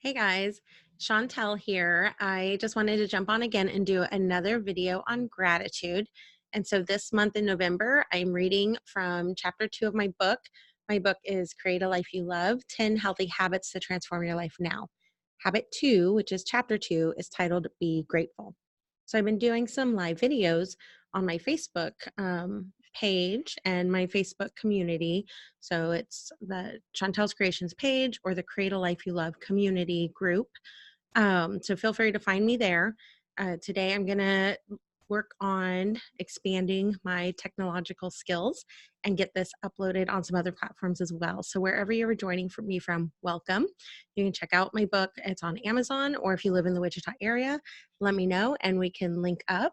Hey guys, Chantel here. I just wanted to jump on again and do another video on gratitude. And so this month in November, I'm reading from chapter 2 of my book. My book is Create a Life You Love, 10 Healthy Habits to Transform Your Life Now. Habit 2, which is chapter 2, is titled Be Grateful. So I've been doing some live videos on my Facebook page and my Facebook community. So it's the Chantel's Creations page or the Create a Life You Love community group. So feel free to find me there. Today I'm going to work on expanding my technological skills and get this uploaded on some other platforms as well. So wherever you're joining me from, welcome. You can check out my book. It's on Amazon, or if you live in the Wichita area, let me know and we can link up.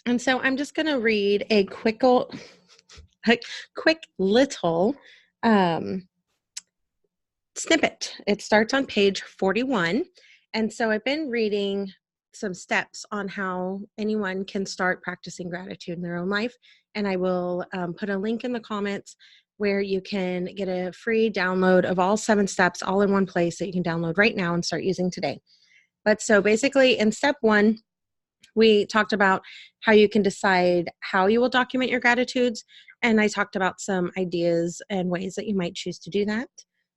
And so I'm just going to read a quick little snippet. It starts on page 41. And so I've been reading some steps on how anyone can start practicing gratitude in their own life. And I will put a link in the comments where you can get a free download of all 7 steps all in one place that you can download right now and start using today. But so basically in step 1, we talked about how you can decide how you will document your gratitudes. And I talked about some ideas and ways that you might choose to do that.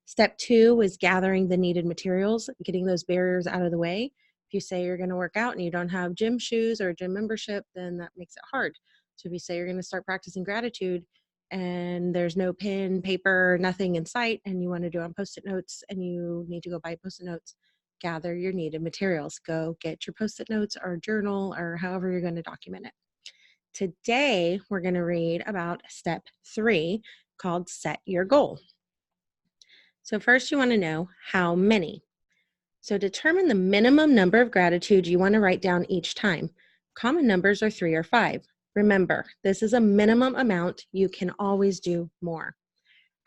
Step 2 was gathering the needed materials, getting those barriers out of the way. If you say you're going to work out and you don't have gym shoes or a gym membership, then that makes it hard. So if you say you're going to start practicing gratitude and there's no pen, paper, nothing in sight, and you want to do it on Post-it notes and you need to go buy Post-it notes, gather your needed materials. Go get your Post-it notes or journal or however you're going to document it. Today, we're going to read about step 3 called Set Your Goal. So first you want to know how many. So determine the minimum number of gratitude you want to write down each time. Common numbers are 3 or 5. Remember, this is a minimum amount. You can always do more.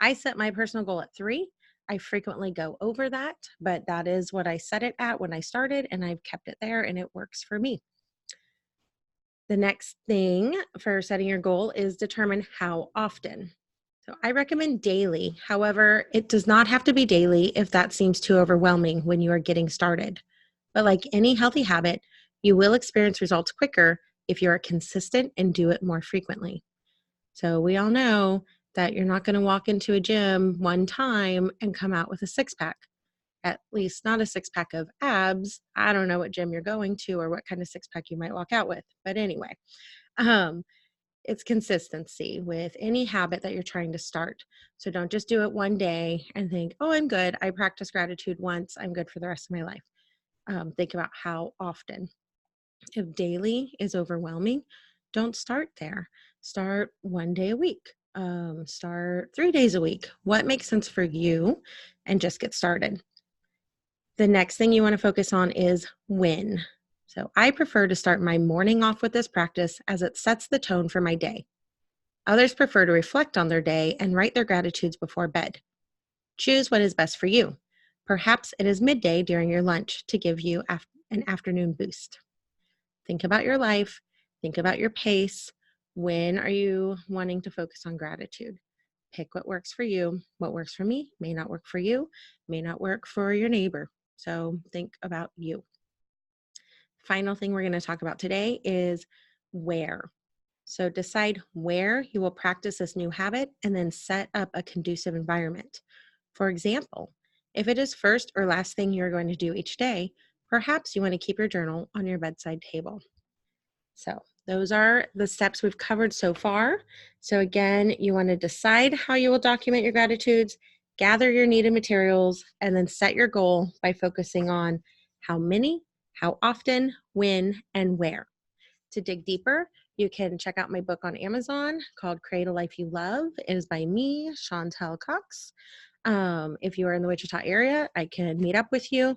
I set my personal goal at 3. I frequently go over that, but that is what I set it at when I started, and I've kept it there, and it works for me. The next thing for setting your goal is determine how often. So I recommend daily. However, it does not have to be daily if that seems too overwhelming when you are getting started. But like any healthy habit, you will experience results quicker if you are consistent and do it more frequently. So we all know that you're not going to walk into a gym one time and come out with a 6-pack. At least not a 6-pack of abs. I don't know what gym you're going to or what kind of 6-pack you might walk out with. But anyway, it's consistency with any habit that you're trying to start. So don't just do it one day and think, oh, I'm good. I practiced gratitude once. I'm good for the rest of my life. Think about how often. If daily is overwhelming, don't start there. Start 1 day a week. Start 3 days a week. What makes sense for you? And just get started. The next thing you want to focus on is when. So I prefer to start my morning off with this practice as it sets the tone for my day. Others prefer to reflect on their day and write their gratitudes before bed. Choose what is best for you. Perhaps it is midday during your lunch to give you an afternoon boost. Think about your life. Think about your pace. When are you wanting to focus on gratitude? Pick what works for you. What works for me may not work for you, may not work for your neighbor. So think about you. Final thing we're going to talk about today is where. So decide where you will practice this new habit and then set up a conducive environment. For example, if it is first or last thing you're going to do each day, perhaps you want to keep your journal on your bedside table. So those are the steps we've covered so far. So again, you want to decide how you will document your gratitudes, gather your needed materials, and then set your goal by focusing on how many, how often, when, and where. To dig deeper, you can check out my book on Amazon called Create a Life You Love. It is by me, Chantel Cox. If you are in the Wichita area, I can meet up with you.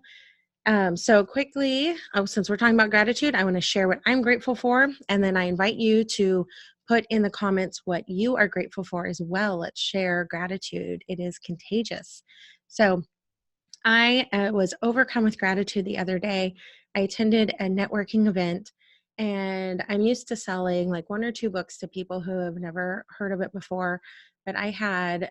So quickly, since we're talking about gratitude, I want to share what I'm grateful for. And then I invite you to put in the comments what you are grateful for as well. Let's share gratitude. It is contagious. So I was overcome with gratitude the other day. I attended a networking event, and I'm used to selling like 1 or 2 books to people who have never heard of it before. But I had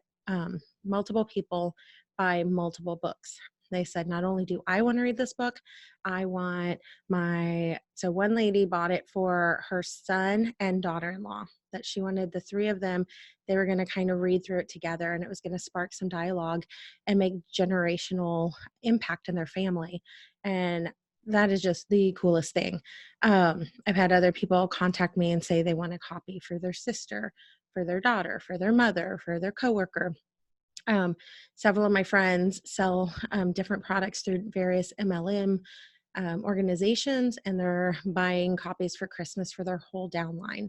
multiple people buy multiple books. They said, not only do I want to read this book, I want so one lady bought it for her son and daughter-in-law, that she wanted the three of them. They were going to kind of read through it together, and it was going to spark some dialogue and make generational impact in their family. And that is just the coolest thing. I've had other people contact me and say they want a copy for their sister, for their daughter, for their mother, for their coworker. Several of my friends sell different products through various MLM organizations, and they're buying copies for Christmas for their whole downline.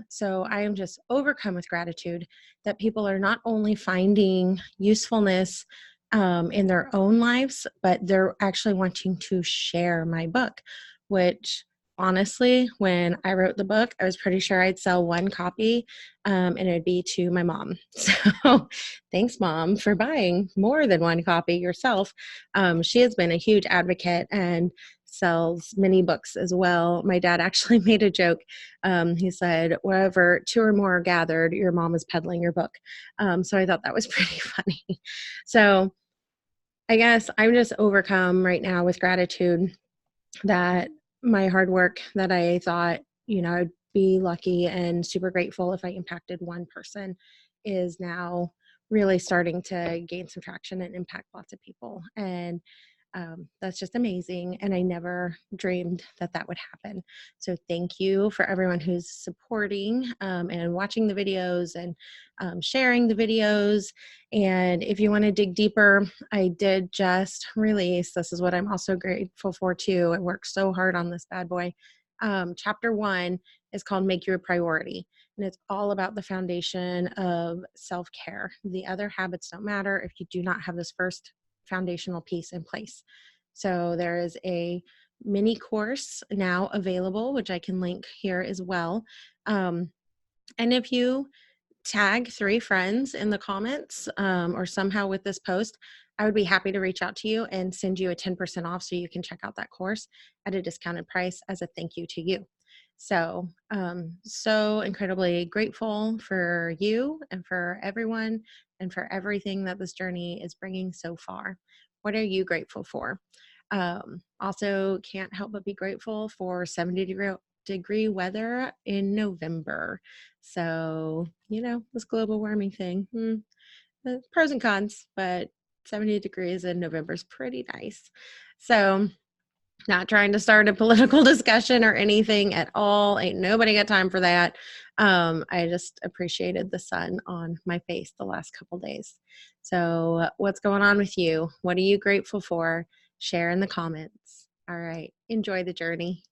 So I am just overcome with gratitude that people are not only finding usefulness in their own lives, but they're actually wanting to share my book, which honestly, when I wrote the book, I was pretty sure I'd sell one copy, and it'd be to my mom. So thanks, Mom, for buying more than one copy yourself. She has been a huge advocate and sells many books as well. My dad actually made a joke. He said, wherever two or more are gathered, your mom is peddling your book. So I thought that was pretty funny. So I guess I'm just overcome right now with gratitude that my hard work, that I thought, I'd be lucky and super grateful if I impacted one person, is now really starting to gain some traction and impact lots of people. And that's just amazing. And I never dreamed that that would happen. So thank you for everyone who's supporting and watching the videos and sharing the videos. And if you want to dig deeper, I did just release, this is what I'm also grateful for too. I worked so hard on this bad boy. Chapter 1 is called Make You a Priority. And it's all about the foundation of self-care. The other habits don't matter if you do not have this first foundational piece in place. So there is a mini course now available, which I can link here as well. And if you tag 3 friends in the comments or somehow with this post, I would be happy to reach out to you and send you a 10% off so you can check out that course at a discounted price as a thank you to you. So, so incredibly grateful for you and for everyone and for everything that this journey is bringing so far. What are you grateful for? Also, can't help but be grateful for 70-degree weather in November. So, this global warming thing, pros and cons, but 70 degrees in November is pretty nice. So, not trying to start a political discussion or anything at all. Ain't nobody got time for that. I just appreciated the sun on my face the last couple days. So what's going on with you? What are you grateful for? Share in the comments. All right. Enjoy the journey.